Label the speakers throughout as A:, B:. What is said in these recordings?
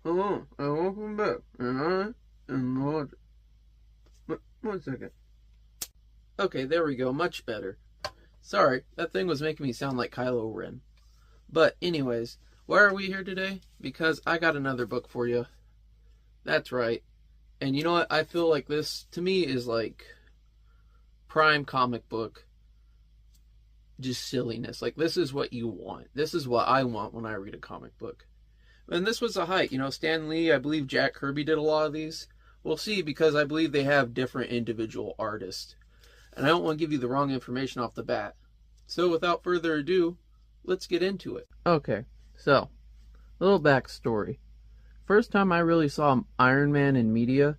A: Hello, and welcome back. And I am Lord. One second. Okay, there we go. Much better. Sorry, that thing was making me sound like Kylo Ren. But anyways, why are we here today? Because I got another book for you. That's right. And you know what? I feel like this, to me, is like prime comic book. Just silliness. Like, this is what you want. This is what I want when I read a comic book. And this was a height. You know, Stan Lee, I believe Jack Kirby did a lot of these. We'll see, because I believe they have different individual artists. And I don't want to give you the wrong information off the bat. So without further ado, let's get into it. Okay, so, a little backstory. First time I really saw Iron Man in media,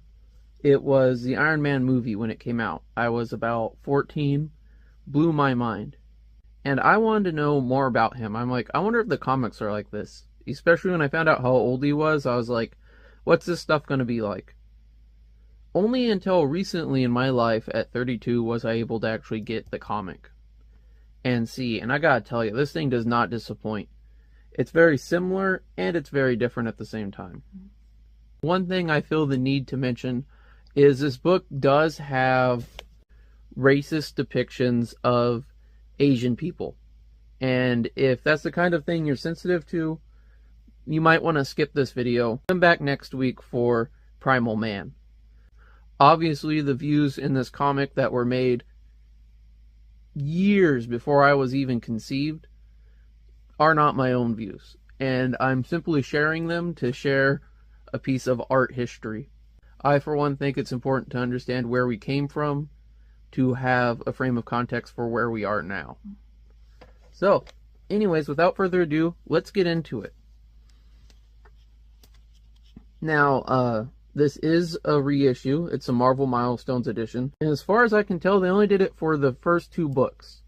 A: it was the Iron Man movie when it came out. I was about 14, blew my mind. And I wanted to know more about him. I'm like, I wonder if the comics are like this. Especially when I found out how old he was, I was like, what's this stuff going to be like? Only until recently in my life, at 32, was I able to actually get the comic and see. And I gotta tell you, this thing does not disappoint. It's very similar, and it's very different at the same time. One thing I feel the need to mention is this book does have racist depictions of Asian people. And if that's the kind of thing you're sensitive to, you might want to skip this video. Come back next week for Primal Man. Obviously, the views in this comic that were made years before I was even conceived are not my own views. And I'm simply sharing them to share a piece of art history. I, for one, think it's important to understand where we came from to have a frame of context for where we are now. So, anyways, without further ado, let's get into it. Now, this is a reissue. It's a Marvel Milestones edition. And as far as I can tell, they only did it for the first 2 books.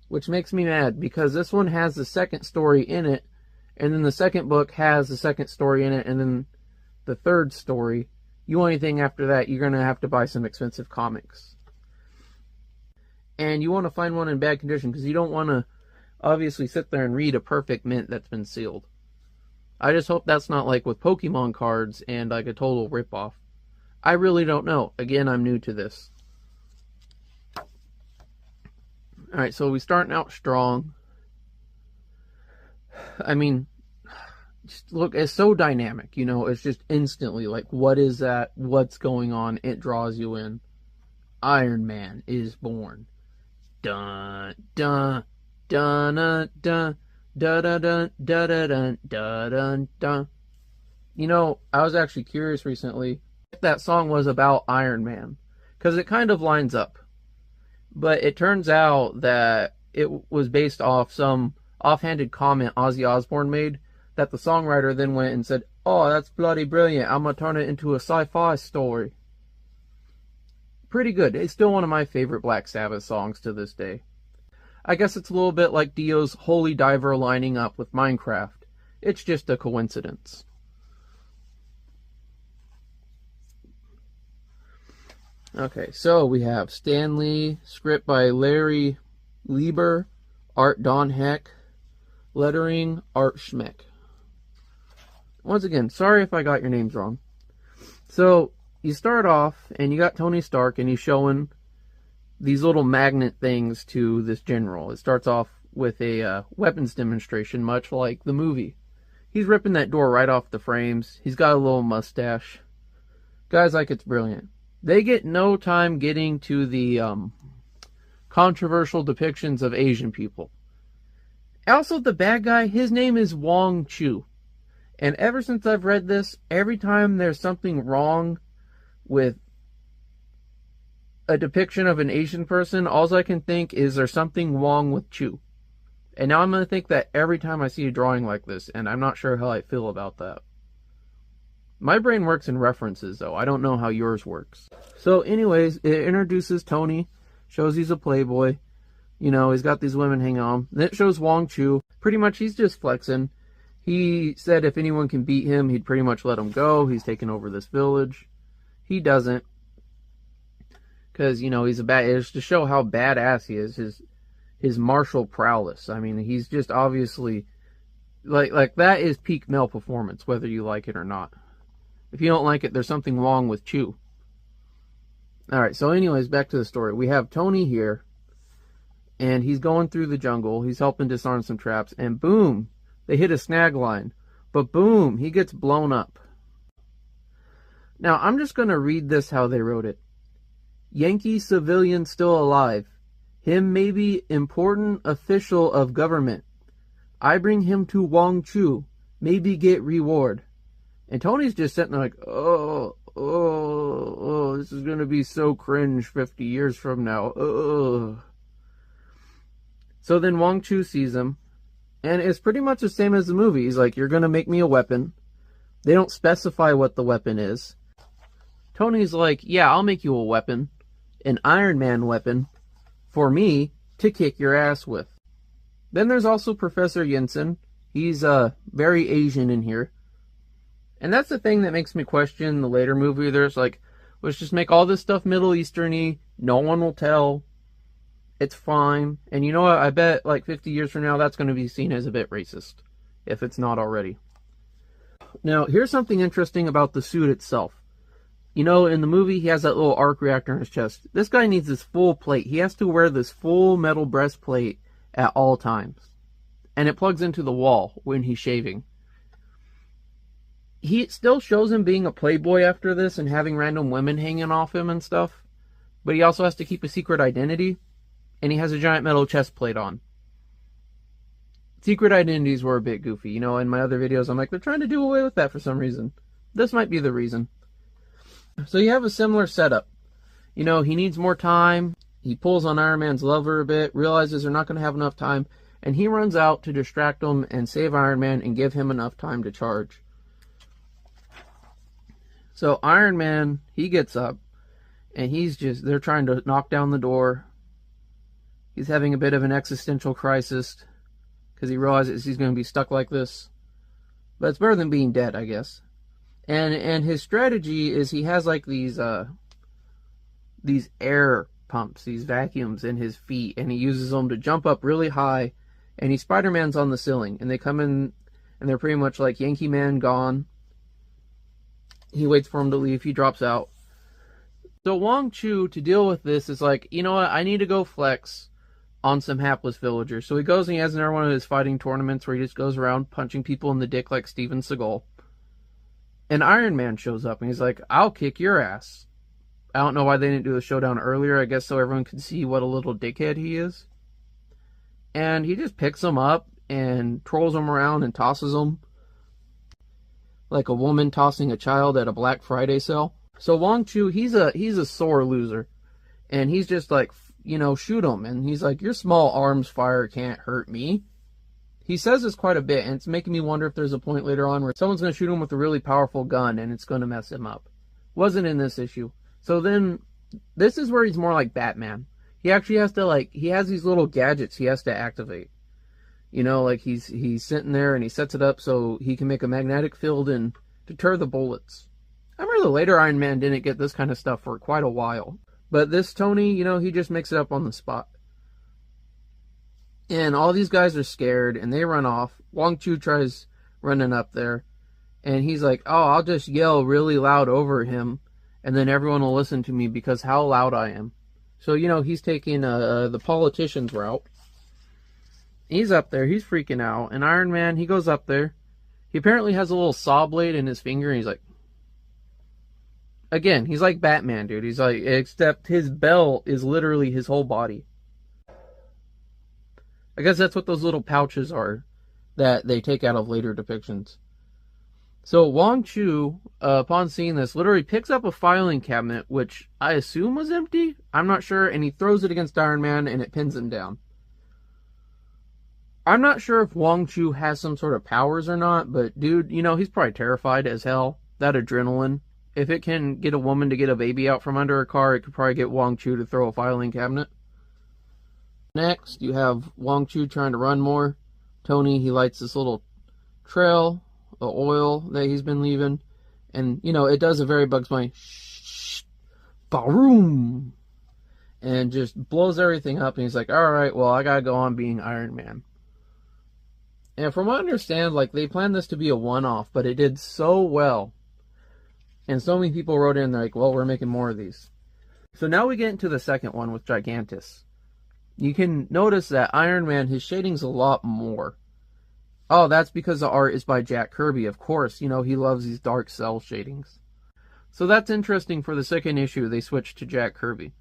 A: Which makes me mad, because this one has the second story in it, and then the second book has the second story in it, and then the third story. You want anything after that, you're going to have to buy some expensive comics. And you want to find one in bad condition, because you don't want to obviously sit there and read a perfect mint that's been sealed. I just hope that's not like with Pokemon cards and like a total ripoff. I really don't know. Again, I'm new to this. Alright, so we're starting out strong. I mean, just look, it's so dynamic, you know, it's just instantly like, what is that? What's going on? It draws you in. Iron Man is born. Dun, dun, dun, dun, dun. Da da da da da da da da da. You know, I was actually curious recently if that song was about Iron Man, because it kind of lines up. But it turns out that it was based off some offhanded comment Ozzy Osbourne made, that the songwriter then went and said, "Oh, that's bloody brilliant. I'm gonna turn it into a sci-fi story." Pretty good. It's still one of my favorite Black Sabbath songs to this day. I guess it's a little bit like Dio's Holy Diver lining up with Minecraft. It's just a coincidence. Okay, so we have Stan Lee, script by Larry Lieber, art Don Heck, lettering Art Schmeck. Once again, sorry if I got your names wrong. So, you start off, and you got Tony Stark, and he's showing these little magnet things to this general. It starts off with a weapons demonstration, much like the movie. He's ripping that door right off the frames. He's got a little mustache. Guys, like, it's brilliant. They get no time getting to the controversial depictions of Asian people. Also, the bad guy, his name is Wong Chu. And ever since I've read this, every time there's something wrong with a depiction of an Asian person, all I can think is there's something wrong with Chu. And now I'm going to think that every time I see a drawing like this, and I'm not sure how I feel about that. My brain works in references, though. I don't know how yours works. So anyways, it introduces Tony, shows he's a playboy. You know, he's got these women hanging on. Then it shows Wong Chu. Pretty much he's just flexing. He said if anyone can beat him, he'd pretty much let him go. He's taking over this village. He doesn't. Because, you know, it's to show how badass he is, his martial prowess. I mean, he's just obviously Like that is peak male performance, whether you like it or not. If you don't like it, there's something wrong with Chew. Alright, so anyways, back to the story. We have Tony here, and he's going through the jungle. He's helping disarm some traps, and boom, they hit a snag line. But boom, he gets blown up. Now, I'm just going to read this how they wrote it. Yankee civilian still alive. Him maybe important official of government. I bring him to Wong Chu. Maybe get reward. And Tony's just sitting there like, oh, this is going to be so cringe 50 years from now. So then Wong Chu sees him, and it's pretty much the same as the movie. He's like, you're going to make me a weapon. They don't specify what the weapon is. Tony's like, yeah, I'll make you a weapon. An Iron Man weapon. For me to kick your ass with. Then there's also Professor Yinsen. He's very Asian in here. And that's the thing that makes me question the later movie. There's like, let's just make all this stuff Middle Eastern-y. No one will tell. It's fine. And you know what? I bet like 50 years from now, that's going to be seen as a bit racist. If it's not already. Now, here's something interesting about the suit itself. You know, in the movie, he has that little arc reactor in his chest. This guy needs this full plate. He has to wear this full metal breastplate at all times. And it plugs into the wall when he's shaving. He still shows him being a playboy after this and having random women hanging off him and stuff. But he also has to keep a secret identity. And he has a giant metal chest plate on. Secret identities were a bit goofy. You know, in my other videos, I'm like, they're trying to do away with that for some reason. This might be the reason. So you have a similar setup. You know, he needs more time. He pulls on Iron Man's lever a bit, realizes they're not going to have enough time, and he runs out to distract him and save Iron Man and give him enough time to charge. So Iron Man, he gets up, and they're trying to knock down the door. He's having a bit of an existential crisis, because he realizes he's going to be stuck like this. But it's better than being dead, I guess. And his strategy is he has like these air pumps, these vacuums in his feet, and he uses them to jump up really high, and he Spider-Man's on the ceiling, and they come in, and they're pretty much like Yankee Man gone. He waits for him to leave, he drops out. So Wong Chu, to deal with this, is like, you know what, I need to go flex on some hapless villagers. So he goes and he has another one of his fighting tournaments where he just goes around punching people in the dick like Steven Seagal. And Iron Man shows up and he's like, I'll kick your ass. I don't know why they didn't do the showdown earlier. I guess so everyone could see what a little dickhead he is. And he just picks him up and trolls him around and tosses him. Like a woman tossing a child at a Black Friday sale. So Wong Chu, he's a sore loser. And he's just like, you know, shoot him. And he's like, your small arms fire can't hurt me. He says this quite a bit, and it's making me wonder if there's a point later on where someone's going to shoot him with a really powerful gun and it's going to mess him up. Wasn't in this issue. So then, this is where he's more like Batman. He actually has to, he has these little gadgets he has to activate. You know, like he's sitting there and he sets it up so he can make a magnetic field and deter the bullets. I remember the later Iron Man didn't get this kind of stuff for quite a while. But this Tony, you know, he just makes it up on the spot. And all these guys are scared, and they run off. Wong Chu tries running up there, and he's like, oh, I'll just yell really loud over him, and then everyone will listen to me because how loud I am. So, you know, he's taking the politician's route. He's up there, he's freaking out, and Iron Man, he goes up there. He apparently has a little saw blade in his finger, and he's like... Again, he's like Batman, dude. He's like, except his bell is literally his whole body. I guess that's what those little pouches are that they take out of later depictions. So Wong Chu, upon seeing this, literally picks up a filing cabinet, which I assume was empty. I'm not sure, and he throws it against Iron Man, and it pins him down. I'm not sure if Wong Chu has some sort of powers or not, but dude, you know, he's probably terrified as hell. That adrenaline. If it can get a woman to get a baby out from under a car, it could probably get Wong Chu to throw a filing cabinet. Next, you have Wong Chu trying to run more. Tony, he lights this little trail of oil that he's been leaving. And, you know, it does a very Bugs Bunny, shh, baroom, and just blows everything up. And he's like, alright, well, I gotta go on being Iron Man. And from what I understand, like, they planned this to be a one-off, but it did so well. And so many people wrote in, they're like, well, we're making more of these. So now we get into the second one with Gigantus. You can notice that Iron Man, his shading's a lot more. Oh, that's because the art is by Jack Kirby, of course. You know, he loves these dark cell shadings. So that's interesting. For the second issue, they switched to Jack Kirby.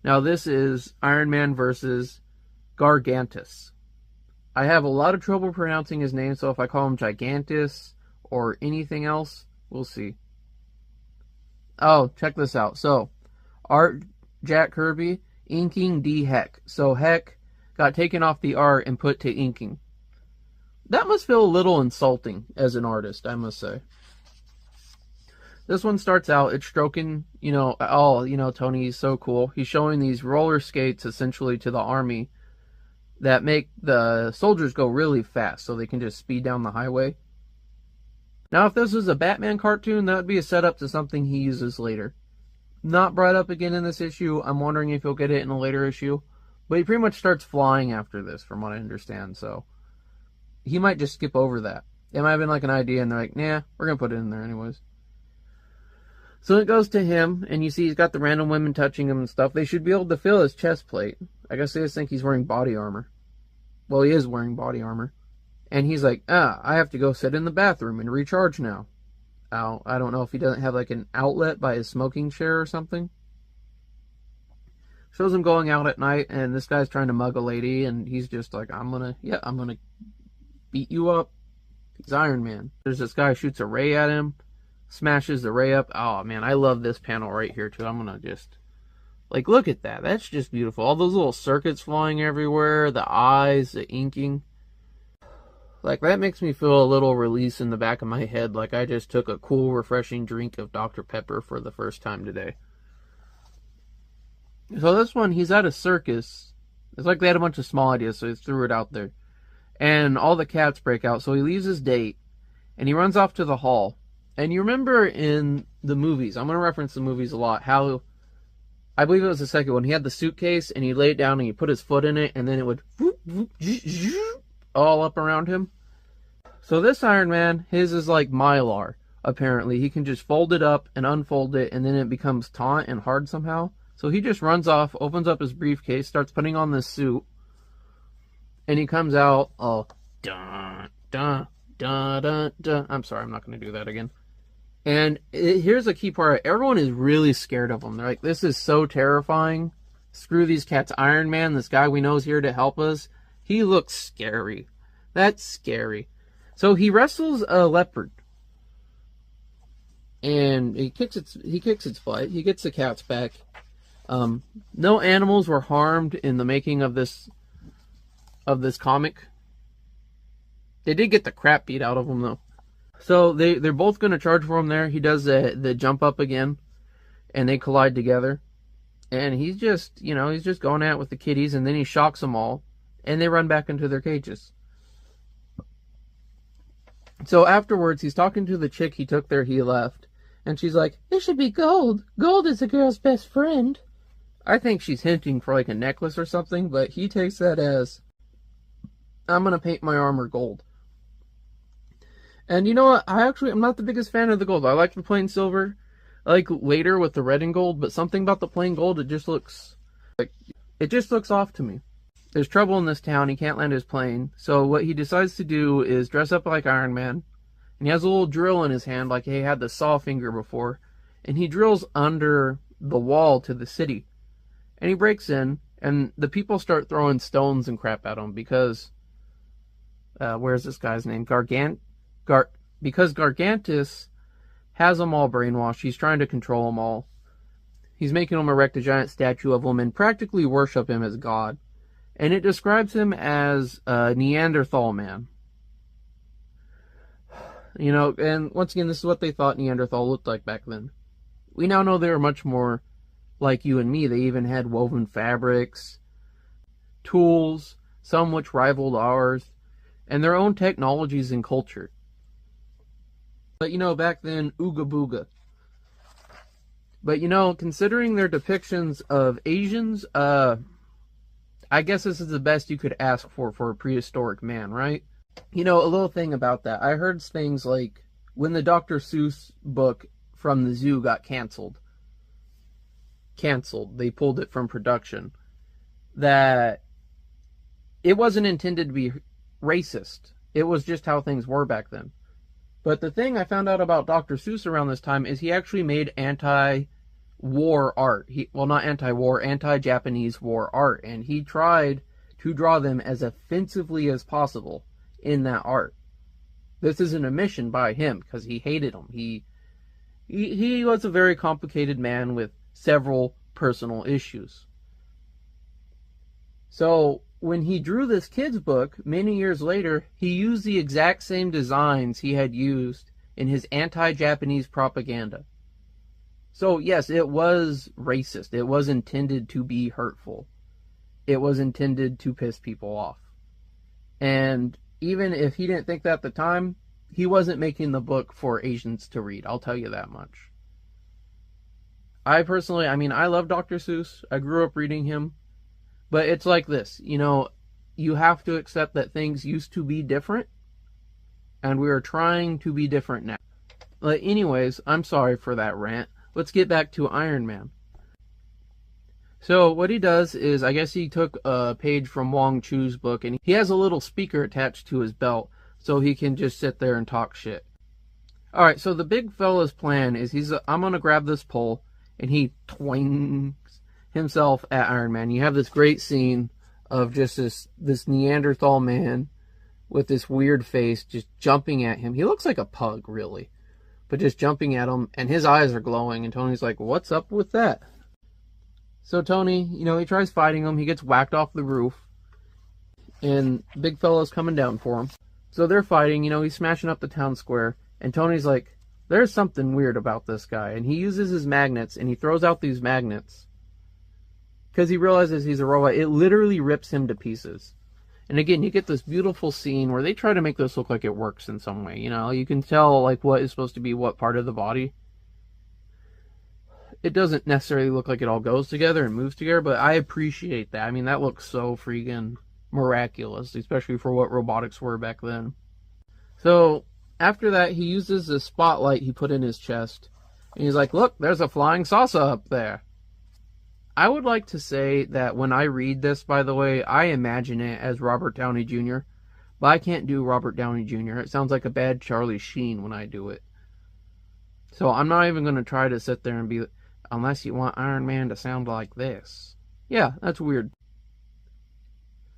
A: Now this is Iron Man versus Gargantus. I have a lot of trouble pronouncing his name, so if I call him Gigantus or anything else, we'll see. Oh, check this out. So, art Jack Kirby, inking D Heck. So Heck got taken off the art and put to inking. That must feel a little insulting as an artist, I must say. This one starts out, it's stroking, Tony's so cool. He's showing these roller skates essentially to the army that make the soldiers go really fast so they can just speed down the highway. Now, if this was a Batman cartoon, that would be a setup to something he uses later. Not brought up again in this issue. I'm wondering if he'll get it in a later issue. But he pretty much starts flying after this, from what I understand, so he might just skip over that. It might have been like an idea, and they're like, nah, we're going to put it in there anyways. So it goes to him, and you see he's got the random women touching him and stuff. They should be able to feel his chest plate. I guess they just think he's wearing body armor. Well, he is wearing body armor. And he's like, I have to go sit in the bathroom and recharge now. I don't know if he doesn't have like an outlet by his smoking chair or something. Shows him going out at night, and this guy's trying to mug a lady, and he's just like, I'm gonna beat you up. He's Iron Man. There's this guy who shoots a ray at him, smashes the ray up. Oh man, I love this panel right here too. I'm gonna just, like, look at that. That's just beautiful. All those little circuits flying everywhere, the eyes, the inking. Like, that makes me feel a little release in the back of my head, like I just took a cool, refreshing drink of Dr. Pepper for the first time today. So this one, he's at a circus. It's like they had a bunch of small ideas, so he threw it out there. And all the cats break out, so he leaves his date, and he runs off to the hall. And you remember in the movies, I'm going to reference the movies a lot, how, I believe it was the second one, he had the suitcase, and he laid it down, and he put his foot in it, and then it would all up around him. So this Iron Man, his is like Mylar, apparently. He can just fold it up and unfold it, and then it becomes taut and hard somehow. So he just runs off, opens up his briefcase, starts putting on this suit, and he comes out all dun dun dun dun dun. I'm sorry, I'm not going to do that again. And here's a key part. Everyone is really scared of him. They're like, this is so terrifying. Screw these cats. Iron Man, this guy we know is here to help us. He looks scary. That's scary. So he wrestles a leopard. And he kicks its butt. He gets the cats back. No animals were harmed in the making of this comic. They did get the crap beat out of them though. So they're both going to charge for him there. He does the jump up again, and they collide together. And he's just going at it with the kitties, and then he shocks them all, and they run back into their cages. So afterwards, he's talking to the chick he took there, he left, and she's like, "It should be gold. Gold is a girl's best friend." I think she's hinting for like a necklace or something, but he takes that as, I'm going to paint my armor gold. And you know what? I'm not the biggest fan of the gold. I like the plain silver. I like later with the red and gold, but something about the plain gold, it just looks off to me. There's trouble in this town. He can't land his plane. So what he decides to do is dress up like Iron Man. And he has a little drill in his hand like he had the saw finger before. And he drills under the wall to the city. And he breaks in, and the people start throwing stones and crap at him because, where's this guy's name? Because Gargantus has them all brainwashed. He's trying to control them all. He's making them erect a giant statue of him and practically worship him as God. And it describes him as a Neanderthal man. And once again, this is what they thought Neanderthal looked like back then. We now know they were much more like you and me. They even had woven fabrics, tools, some which rivaled ours, and their own technologies and culture. But back then, ooga booga. But considering their depictions of Asians, I guess this is the best you could ask for a prehistoric man, right? You know, a little thing about that. I heard things like when the Dr. Seuss book from the zoo got canceled, they pulled it from production, that it wasn't intended to be racist. It was just how things were back then. But the thing I found out about Dr. Seuss around this time is he actually made anti-war art. Well, not anti-war, anti-Japanese war art. And he tried to draw them as offensively as possible in that art. This is an omission by him because he hated them. He was a very complicated man with several personal issues. So when he drew this kid's book, many years later, he used the exact same designs he had used in his anti-Japanese propaganda. So yes, it was racist. It was intended to be hurtful. It was intended to piss people off. And even if he didn't think that at the time, he wasn't making the book for Asians to read. I'll tell you that much. I personally, I love Dr. Seuss. I grew up reading him. But it's like this, you have to accept that things used to be different, and we are trying to be different now. But anyways, I'm sorry for that rant. Let's get back to Iron Man. So what he does is, I guess he took a page from Wong Chu's book, and he has a little speaker attached to his belt, so he can just sit there and talk shit. Alright, so the big fella's plan is I'm gonna grab this pole, and he twings himself at Iron Man. You have this great scene of just this Neanderthal man with this weird face just jumping at him. He looks like a pug, really, but just jumping at him, and his eyes are glowing, and Tony's like, what's up with that? So Tony, he tries fighting him. He gets whacked off the roof, and big fella's coming down for him. So they're fighting, he's smashing up the town square, and Tony's like, there's something weird about this guy, and he uses his magnets, and he throws out these magnets, because he realizes he's a robot. It literally rips him to pieces. And again, you get this beautiful scene where they try to make this look like it works in some way. You can tell like what is supposed to be what part of the body. It doesn't necessarily look like it all goes together and moves together, but I appreciate that. That looks so freaking miraculous, especially for what robotics were back then. So after that, he uses the spotlight he put in his chest. And he's like, look, there's a flying saucer up there. I would like to say that when I read this, by the way, I imagine it as Robert Downey Jr., but I can't do Robert Downey Jr. It sounds like a bad Charlie Sheen when I do it. So I'm not even going to try to sit there and be, unless you want Iron Man to sound like this. Yeah, that's weird.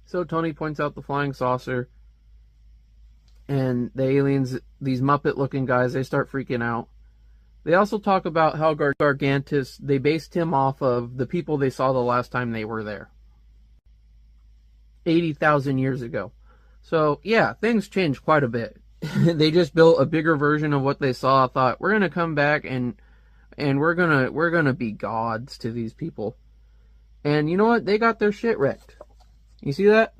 A: So Tony points out the flying saucer, and the aliens, these Muppet-looking guys, they start freaking out. They also talk about how Gargantus, they based him off of the people they saw the last time they were there. 80,000 years ago. So, yeah, things changed quite a bit. They just built a bigger version of what they saw. Thought, we're going to come back and we're going to be gods to these people. And you know what? They got their shit wrecked. You see that?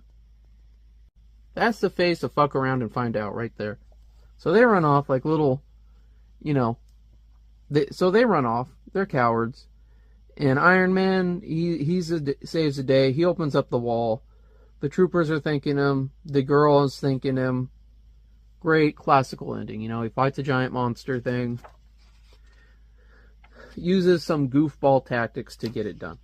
A: That's the face to fuck around and find out right there. So they run off like little, so they run off. They're cowards. And Iron Man, he saves the day. He opens up the wall. The troopers are thanking him. The girl is thanking him. Great classical ending. He fights a giant monster thing. Uses some goofball tactics to get it done.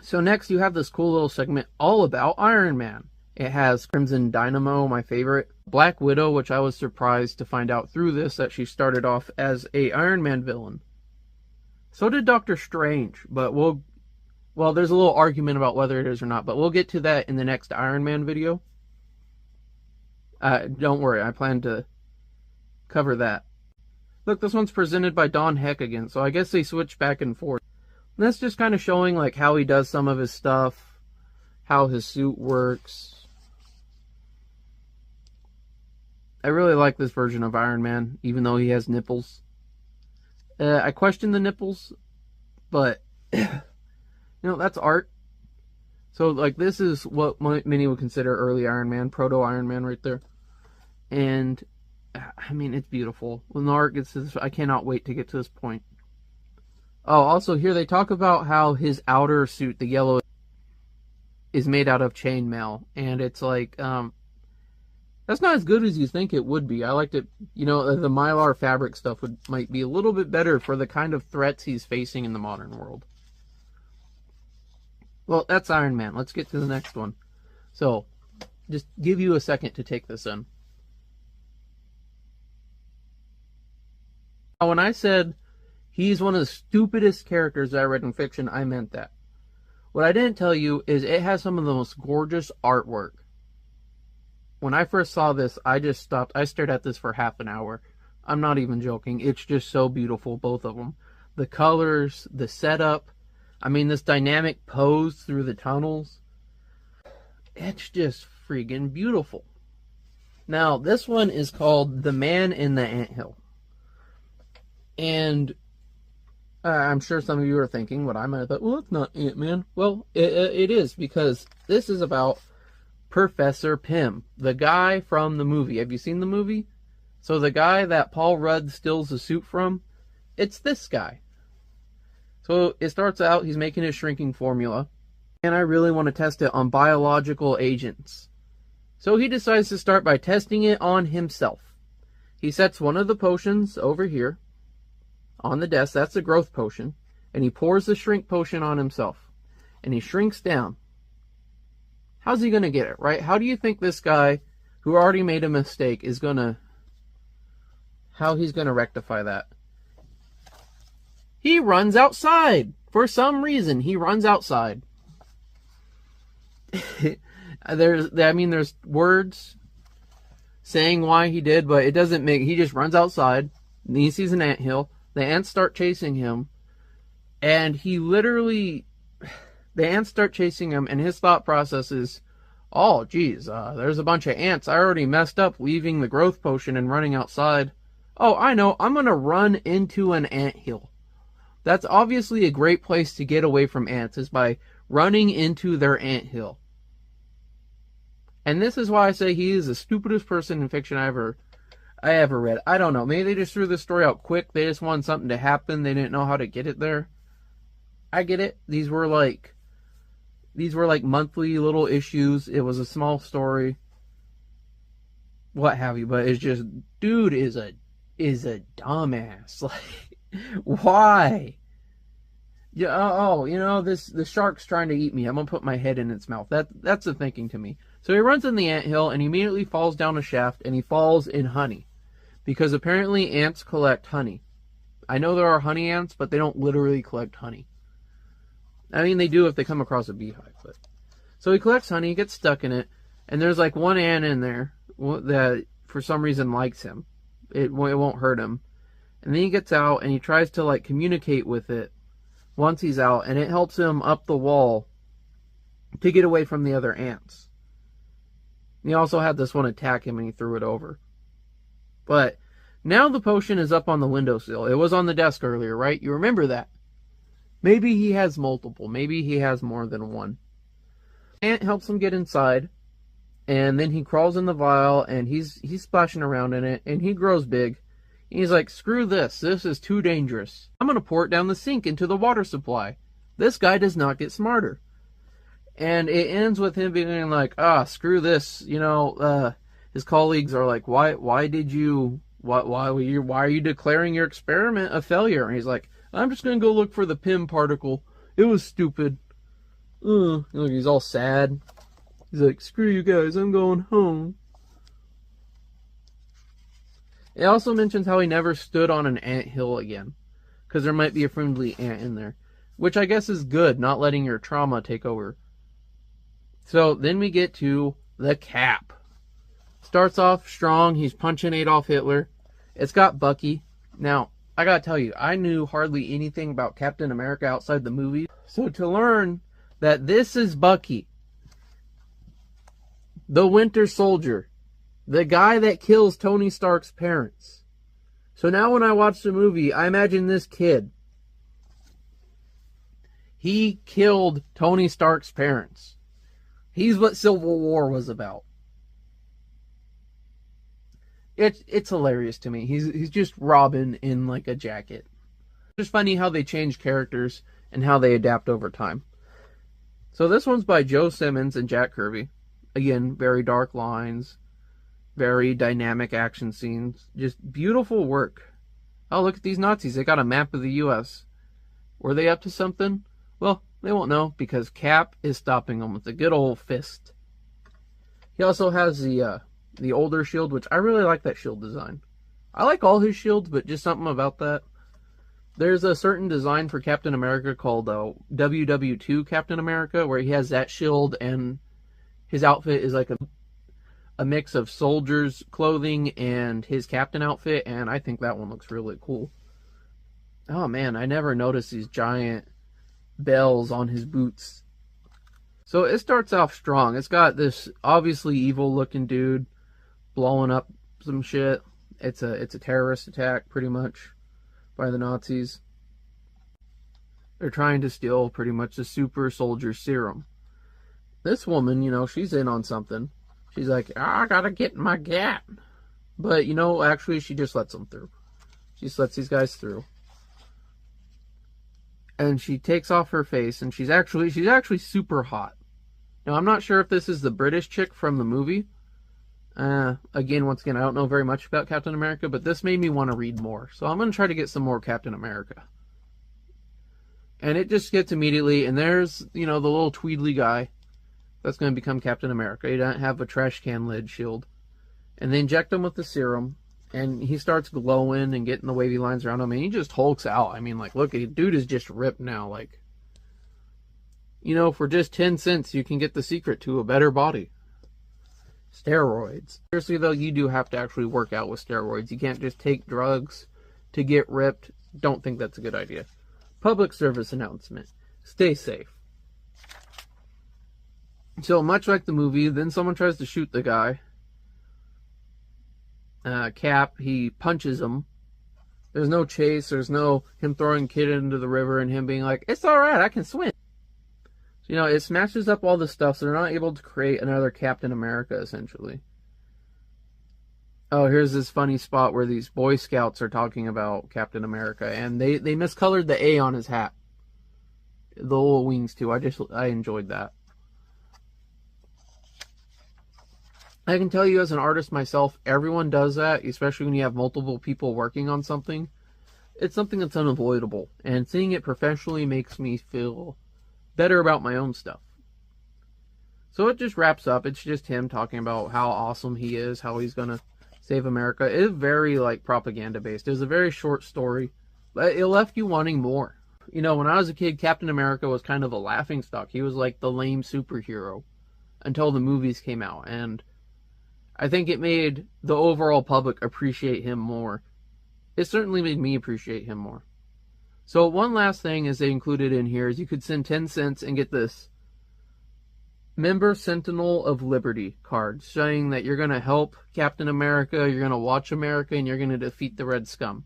A: So next you have this cool little segment all about Iron Man. It has Crimson Dynamo, my favorite. Black Widow, which I was surprised to find out through this that she started off as a Iron Man villain. So did Doctor Strange, but there's a little argument about whether it is or not, but we'll get to that in the next Iron Man video. Don't worry, I plan to cover that. Look, this one's presented by Don Heck again, so I guess they switch back and forth. And that's just kind of showing like how he does some of his stuff, how his suit works. I really like this version of Iron Man, even though he has nipples. I question the nipples, but, that's art. So, like, this is what many would consider early Iron Man, proto-Iron Man right there. And, it's beautiful. When the art gets to this, I cannot wait to get to this point. Oh, also here they talk about how his outer suit, the yellow, is made out of chainmail. And it's like, That's not as good as you think it would be. I liked it, you know, the Mylar fabric stuff might be a little bit better for the kind of threats he's facing in the modern world. Well, that's Iron Man. Let's get to the next one. So, just give you a second to take this in. Now, when I said he's one of the stupidest characters I read in fiction, I meant that. What I didn't tell you is it has some of the most gorgeous artwork. When I first saw this, I just stopped. I stared at this for half an hour. I'm not even joking. It's just so beautiful, both of them. The colors, the setup. I mean, this dynamic pose through the tunnels. It's just freaking beautiful. Now, this one is called The Man in the Anthill. And I'm sure some of you are thinking what I might have thought, well, it's not Ant-Man. Well, it is, because this is about Professor Pym, the guy from the movie. Have you seen the movie? So the guy that Paul Rudd steals the suit from, it's this guy. So it starts out, he's making his shrinking formula, and I really want to test it on biological agents. So he decides to start by testing it on himself. He sets one of the potions over here on the desk, that's the growth potion, and he pours the shrink potion on himself. And he shrinks down. How's he going to get it, right? How do you think this guy, who already made a mistake, how he's going to rectify that? He runs outside. For some reason, he runs outside. There's words saying why he did, but it doesn't make... He just runs outside, and he sees an anthill. The ants start chasing him, and the ants start chasing him, and his thought process is, oh, geez, there's a bunch of ants. I already messed up leaving the growth potion and running outside. Oh, I know, I'm going to run into an anthill. That's obviously a great place to get away from ants, is by running into their anthill. And this is why I say he is the stupidest person in fiction I ever read. I don't know. Maybe they just threw this story out quick. They just wanted something to happen. They didn't know how to get it there. I get it. These were like monthly little issues. It was a small story. What have you. But it's just, dude is a dumbass. Like, why? Yeah, the shark's trying to eat me. I'm gonna put my head in its mouth. That's the thinking to me. So he runs in the anthill and he immediately falls down a shaft, and he falls in honey. Because apparently ants collect honey. I know there are honey ants, but they don't literally collect honey. I mean, they do if they come across a beehive. But so he collects honey, he gets stuck in it, and there's like one ant in there that for some reason likes him. It won't hurt him. And then he gets out and he tries to like communicate with it once he's out, and it helps him up the wall to get away from the other ants. He also had this one attack him and he threw it over. But now the potion is up on the windowsill. It was on the desk earlier, right? You remember that. Maybe he has multiple. Maybe he has more than one. Ant helps him get inside, and then he crawls in the vial, and he's splashing around in it, and he grows big. And he's like, screw this. This is too dangerous. I'm going to pour it down the sink into the water supply. This guy does not get smarter. And it ends with him being like, screw this. His colleagues are like, why are you declaring your experiment a failure? And he's like, I'm just going to go look for the Pym particle. It was stupid. He's all sad. He's like, screw you guys, I'm going home. It also mentions how he never stood on an anthill again, because there might be a friendly ant in there. Which I guess is good, not letting your trauma take over. So then we get to the Cap. Starts off strong, he's punching Adolf Hitler. It's got Bucky. Now, I gotta tell you, I knew hardly anything about Captain America outside the movie. So to learn that this is Bucky, the Winter Soldier, the guy that kills Tony Stark's parents. So now when I watch the movie, I imagine this kid. He killed Tony Stark's parents. He's what Civil War was about. It's hilarious to me. He's just Robin in like a jacket. It's just funny how they change characters and how they adapt over time. So this one's by Joe Simmons and Jack Kirby. Again, very dark lines. Very dynamic action scenes. Just beautiful work. Oh, look at these Nazis. They got a map of the U.S. Were they up to something? Well, they won't know because Cap is stopping them with a good old fist. He also has the older shield, which I really like that shield design. I like all his shields, but just something about that. There's a certain design for Captain America called WW2 Captain America, where he has that shield and his outfit is like a mix of soldier's clothing and his captain outfit, and I think that one looks really cool. Oh man, I never noticed these giant bells on his boots. So it starts off strong. It's got this obviously evil looking dude blowing up some shit. It's a terrorist attack pretty much by the Nazis. They're trying to steal pretty much the super soldier serum. This woman, you know, she's in on something. She's like, I gotta get my gat. But, you know, actually she just lets them through. She just lets these guys through. And she takes off her face, and she's actually super hot. Now, I'm not sure if this is the British chick from the movie. Once again, I don't know very much about Captain America, but this made me want to read more. So I'm going to try to get some more Captain America. And it just gets immediately, and there's, you know, the little Tweedly guy that's going to become Captain America. He doesn't have a trash can lid shield. And they inject him with the serum, and he starts glowing and getting the wavy lines around him, and he just hulks out. I mean, like, look, dude is just ripped now. Like, you know, for just 10 cents, you can get the secret to a better body. Steroids. Seriously, though, you do have to actually work out with steroids. You can't just take drugs to get ripped. Don't think that's a good idea. Public service announcement. Stay safe. So, much like the movie, then someone tries to shoot the guy. Cap, he punches him. There's no chase. There's no him throwing Kid into the river and him being like, it's alright, I can swim. So, you know, it smashes up all the stuff, so they're not able to create another Captain America, essentially. Oh, here's this funny spot where these Boy Scouts are talking about Captain America, and they miscolored the A on his hat. The little wings, too. I enjoyed that. I can tell you as an artist myself, everyone does that, especially when you have multiple people working on something. It's something that's unavoidable, and seeing it professionally makes me feel better about my own stuff. So it just wraps up. It's just him talking about how awesome he is, how he's gonna save America. It is very, like, propaganda-based. It was a very short story, but it left you wanting more. You know, when I was a kid, Captain America was kind of a laughingstock. He was like the lame superhero until the movies came out, and I think it made the overall public appreciate him more. It certainly made me appreciate him more. So one last thing is they included in here is you could send 10 cents and get this Member Sentinel of Liberty card saying that you're going to help Captain America, you're going to watch America, and you're going to defeat the Red Scum.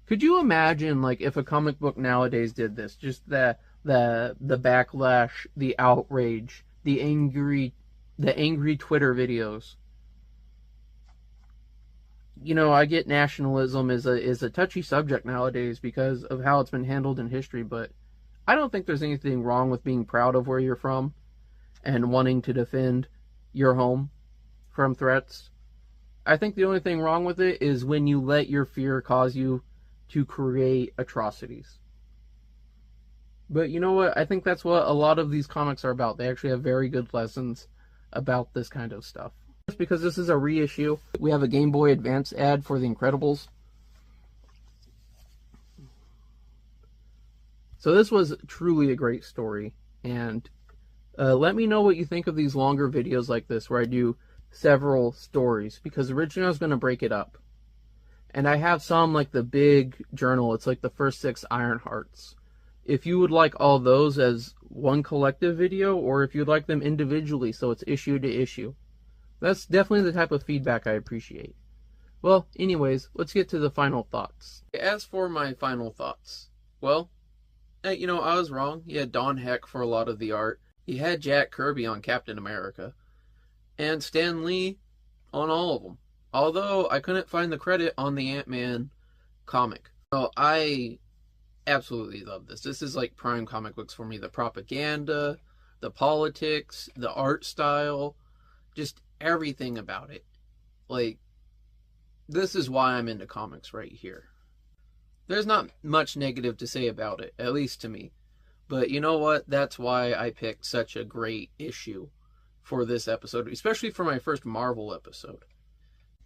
A: Could you imagine, like, if a comic book nowadays did this? Just the backlash, the outrage, the angry Twitter videos. You know, I get nationalism is a touchy subject nowadays because of how it's been handled in history, but I don't think there's anything wrong with being proud of where you're from and wanting to defend your home from threats. I think the only thing wrong with it is when you let your fear cause you to create atrocities. But you know what? I think that's what a lot of these comics are about. They actually have very good lessons about this kind of stuff. Just because this is a reissue, we have a Game Boy Advance ad for The Incredibles. So this was truly a great story, and let me know what you think of these longer videos like this where I do several stories, because originally I was going to break it up. And I have some like the big journal, it's like the first 6 Iron Hearts. If you would like all those as one collective video, or if you'd like them individually so it's issue to issue, that's definitely the type of feedback I appreciate. Well, anyways, let's get to the final thoughts. As for my final thoughts, well, you know, I was wrong. You had Don Heck for a lot of the art. You had Jack Kirby on Captain America. And Stan Lee on all of them. Although I couldn't find the credit on the Antman comic. So I absolutely love this. This is like prime comic books for me. The propaganda, the politics, the art style, just everything about it. Like, this is why I'm into comics right here. There's not much negative to say about it, at least to me. But you know what? That's why I picked such a great issue for this episode, especially for my first Marvel episode.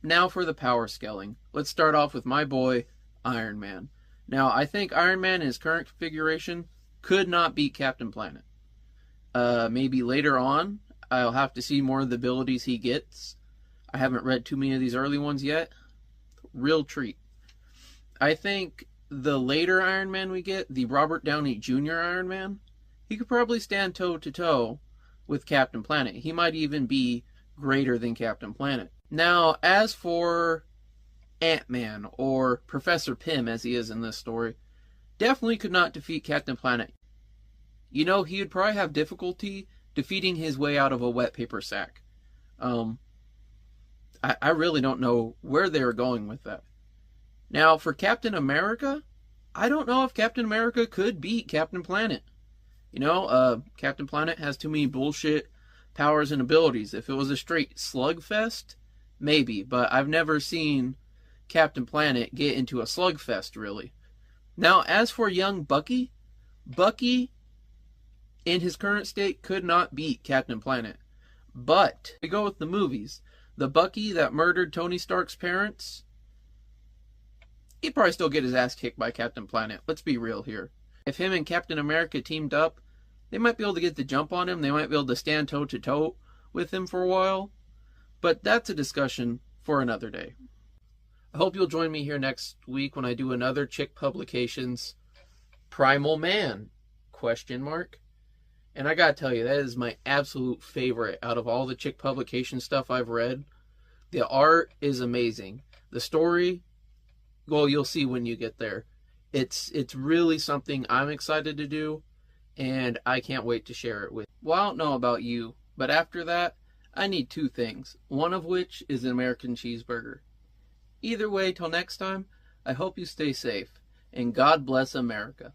A: Now for the power scaling. Let's start off with my boy, Iron Man. Now, I think Iron Man in his current configuration could not beat Captain Planet. Maybe later on, I'll have to see more of the abilities he gets. I haven't read too many of these early ones yet. Real treat. I think the later Iron Man we get, the Robert Downey Jr. Iron Man, he could probably stand toe-to-toe with Captain Planet. He might even be greater than Captain Planet. Now, as for Antman, or Professor Pym as he is in this story, definitely could not defeat Captain Planet. You know, he would probably have difficulty defeating his way out of a wet paper sack. I really don't know where they were going with that. Now, for Captain America, I don't know if Captain America could beat Captain Planet. You know, Captain Planet has too many bullshit powers and abilities. If it was a straight slugfest, maybe. But I've never seen Captain Planet get into a slugfest, really. Now, as for young Bucky, Bucky, in his current state, could not beat Captain Planet. But, we go with the movies. The Bucky that murdered Tony Stark's parents, he'd probably still get his ass kicked by Captain Planet. Let's be real here. If him and Captain America teamed up, they might be able to get the jump on him. They might be able to stand toe-to-toe with him for a while. But that's a discussion for another day. I hope you'll join me here next week when I do another Chick Publications Primal Man ? And I gotta tell you, that is my absolute favorite out of all the Chick Publication stuff I've read. The art is amazing. The story, well, you'll see when you get there. It's really something I'm excited to do, and I can't wait to share it with you. Well, I don't know about you, but after that, I need two things. One of which is an American cheeseburger. Either way, till next time, I hope you stay safe, and God bless America.